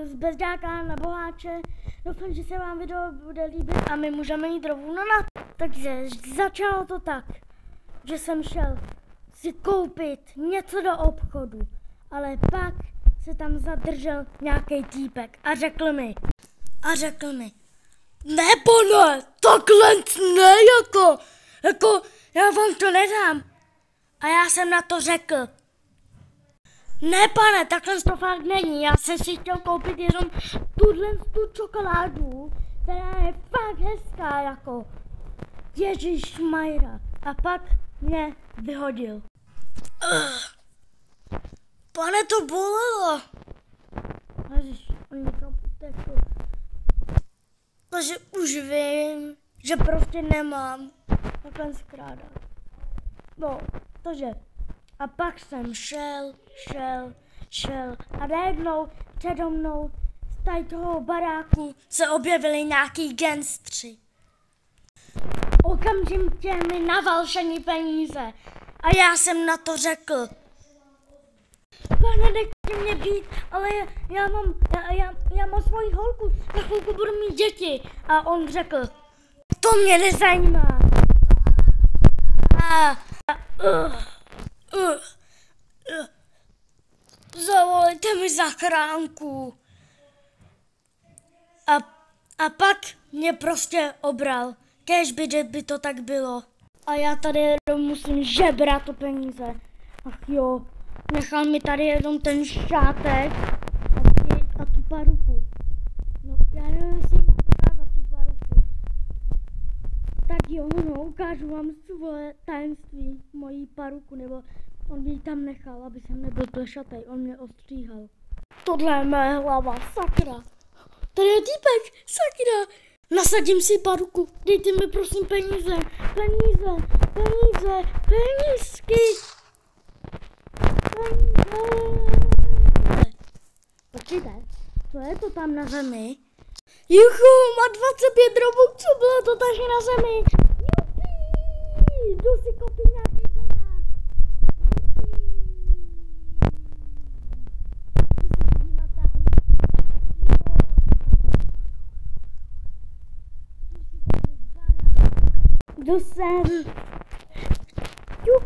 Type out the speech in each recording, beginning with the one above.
z Bezdáka na Boháče. Doufám, že se vám video bude líbit a my můžeme jít rovnou na. Takže začalo to tak, že jsem šel si koupit něco do obchodu, ale pak se tam zadržel nějaký týpek a řekl mi, ne pane, takhle ne, jako já vám to nedám. A já jsem na to řekl, ne pane, takhle to fakt není, já jsem si chtěl koupit jenom tu čokoládu, která je fakt hezká, jako Ježišmarja. A pak mě vyhodil. Pane, to bolelo. Ježiš, on někam utekl. Takže už vím, že prostě nemám takhle skrádat. No, takže. A pak jsem šel a najednou přede mnou z tady toho baráku se objevili nějaký gangstři. Okamžitě mi navalšení peníze a já jsem na to řekl, pane, nechte mě být, ale já mám svoji holku, za chvilku budu mít děti. A on řekl, to mě nezajímá. Zavolejte mi zachránku. A pak mě prostě obral, kéž by to tak bylo. A já tady musím žebrat o peníze. Ach jo, nechal mi tady jenom ten šátek a tu paruku. No, já nevím, jestli mám ukázat tu paruku. Tak jo, no, ukážu vám svoje tajemství, mojí paruku, nebo on mě tam nechal, aby jsem nebyl plešatej, on mě ostříhal. Tohle je mé hlava, sakra. Tady je týpek, sakra. Nasadím si paruku, dejte mi prosím peníze, penízky. Počkejte, co je to tam na zemi? Juchu, má 25 robuxů, bylo to taky na zemi. Jupi, jdu si koupit nějaký banán. Jdu sem. Ťuk.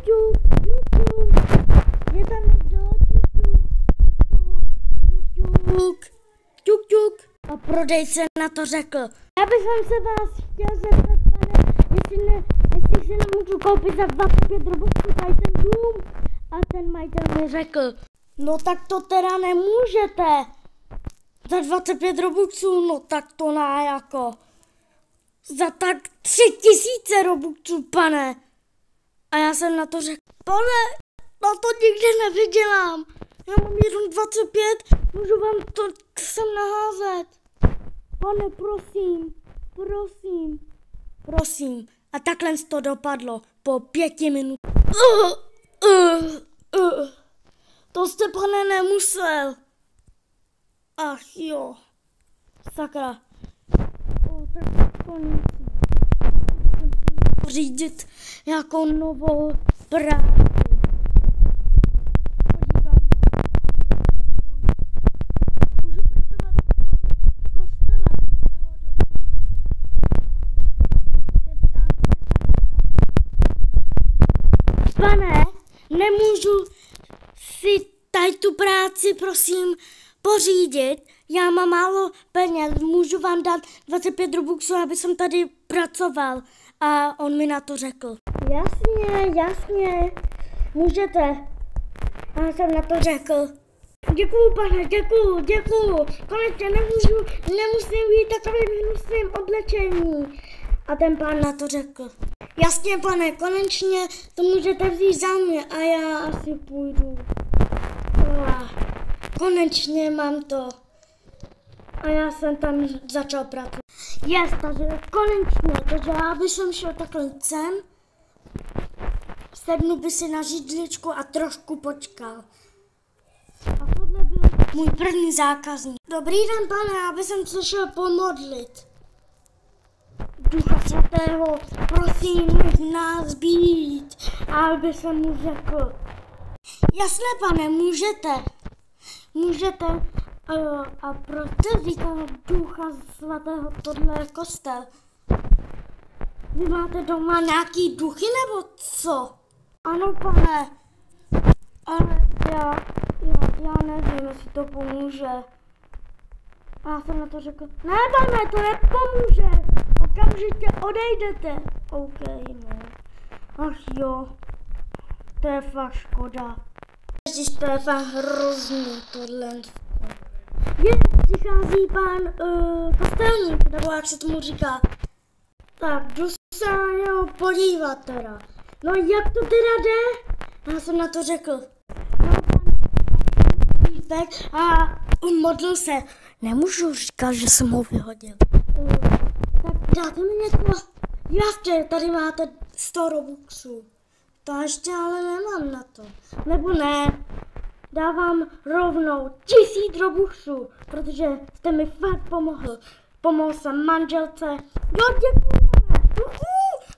Je tam někdo? Ťuk. A prodejce na to řekl. Já bych se vás chtěl zeptat, pane, jestli si nemůžu koupit za 25 robuxů tady ten dům. A ten majitel mi řekl, no tak to teda nemůžete. Za 25 robuxů, no tak to ne jako. Za tak 3000 robuxů, pane. A já jsem na to řekl, pane, na to nikdy nevydělám. Já mám jenom 25, můžu vám to sem naházet. Pane, prosím. A takhle to dopadlo po 5 minutách. To jste, pane, nemusel. Ach jo, sakra. Tak konec. Asi jsem si měl řídit nějakou novou práci. Pane, nemůžu si tady tu práci, prosím, pořídit. Já mám málo peněz, můžu vám dát 25 robuxů, aby jsem tady pracoval. A on mi na to řekl. Jasně, můžete. A já jsem na to řekl. Děkuju, pane, děkuju. Konečně nemusím být takovým hnusným oblečení. A ten pán na to řekl. Jasně, pane, konečně to můžete vzít za mě a já asi půjdu. Konečně mám to. A já jsem tam začal pracovat. Takže konečně, takže já bych šel takhle sem, sednu by si na židličku a trošku počkal. A tohle byl můj první zákazník. Dobrý den, pane, já bych se šel pomodlit. Ducha svatého, prosím, v nás být. A aby jsem mu řekl, jasné, pane, můžete. můžete, a proč říká Ducha Svatého, tohle je kostel? Vy máte doma nějaký duchy nebo co? Ano, pane, ale já nevím, jestli to pomůže. A já jsem na to řekl, ne, pane, to nepomůže, okamžitě odejdete. OK, no. Ach jo, to je fakt škoda. Ježiš, to je fakt hrozný tohle. Přichází pán kostelník, nebo jak se tomu říká. Tak, jdu se na něho podívat teda. No jak to teda jde? Já jsem na to řekl. No pan a modlil se. Nemůžu říkat, že jsem ho vyhodil. Tak dáte mi něco? Jasně, tady máte 100 robuxů. To ještě ale nemám na to. Nebo ne, dávám rovnou 1000 robuxů, protože jste mi fakt pomohl. Pomohl jsem manželce. Jo, děkujeme.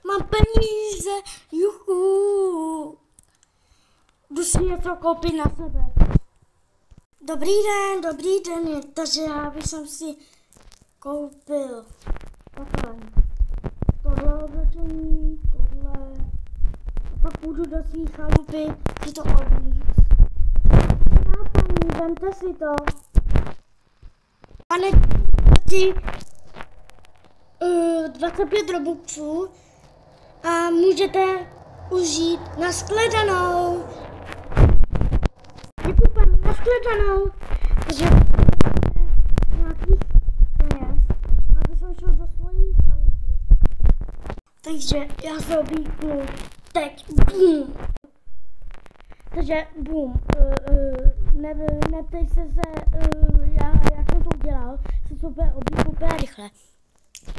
Mám peníze. Juhu. Jdu si něco koupit na sebe. Dobrý den, takže já bych si koupil tohle oblečení, tohle. A pak půjdu do svých chalupy si to oblíct. No, paní, vemte si to. Pane, 25 robuxů a můžete užít nashledanou. Děkuji, paní, nashledanou. Takže nějakých peněz, aby jsem šel do svojí chalupy. Takže já se oblíknu teď. Bum. Takže bum. Neptej se, jak jsem to udělal. Jsem se oblíkl úplně rychle.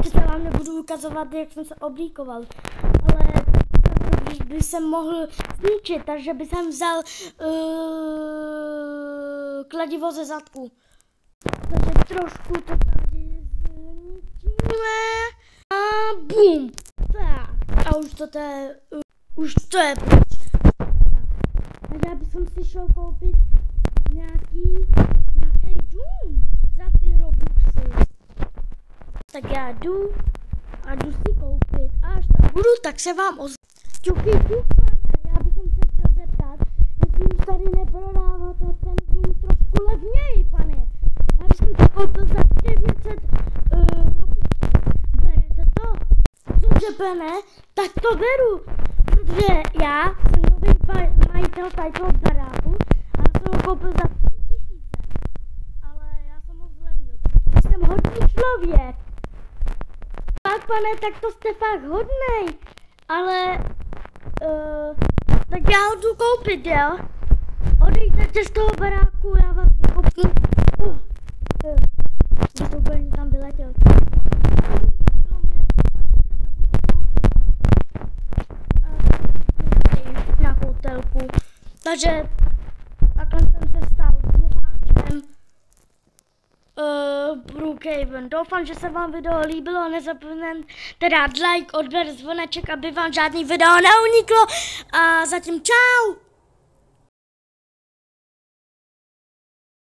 Teď vám nebudu ukazovat, jak jsem se oblíkoval. Ale by jsem mohl zničit, takže by jsem vzal kladivo ze zadku. Takže trošku to tady zničíme. A bum. Tak. A už to je pryč. Tak já bych si šel koupit nějaký dům za ty robuxy. Tak já jdu si koupit. A až tam budu, tak se vám ozvu. Čuky, pane, já bych se chtěl zeptat, jestli už tady neprodáváte ten dům trošku levněji, pane. Já bych to koupil za 900 robuxů. Berete to? Cože, pane? Tak to beru, protože já jsem nový majitel tady toho baráku a já jsem ho koupil za 3000. Ale já jsem ho zlevnil, protože jsem hodný člověk. Tak, pane, tak to jste fakt hodnej, ale tak já ho jdu koupit, jo? Odejděte z toho baráku, já vás vykopnu. Když to úplně tam vyletěl. Na hotelku. Takže takhle jsem se stal boháčem Brookhaven. Doufám, že se vám video líbilo. Nezapomeňte dát like, odběr, zvoneček, aby vám žádný video neuniklo. A zatím čau!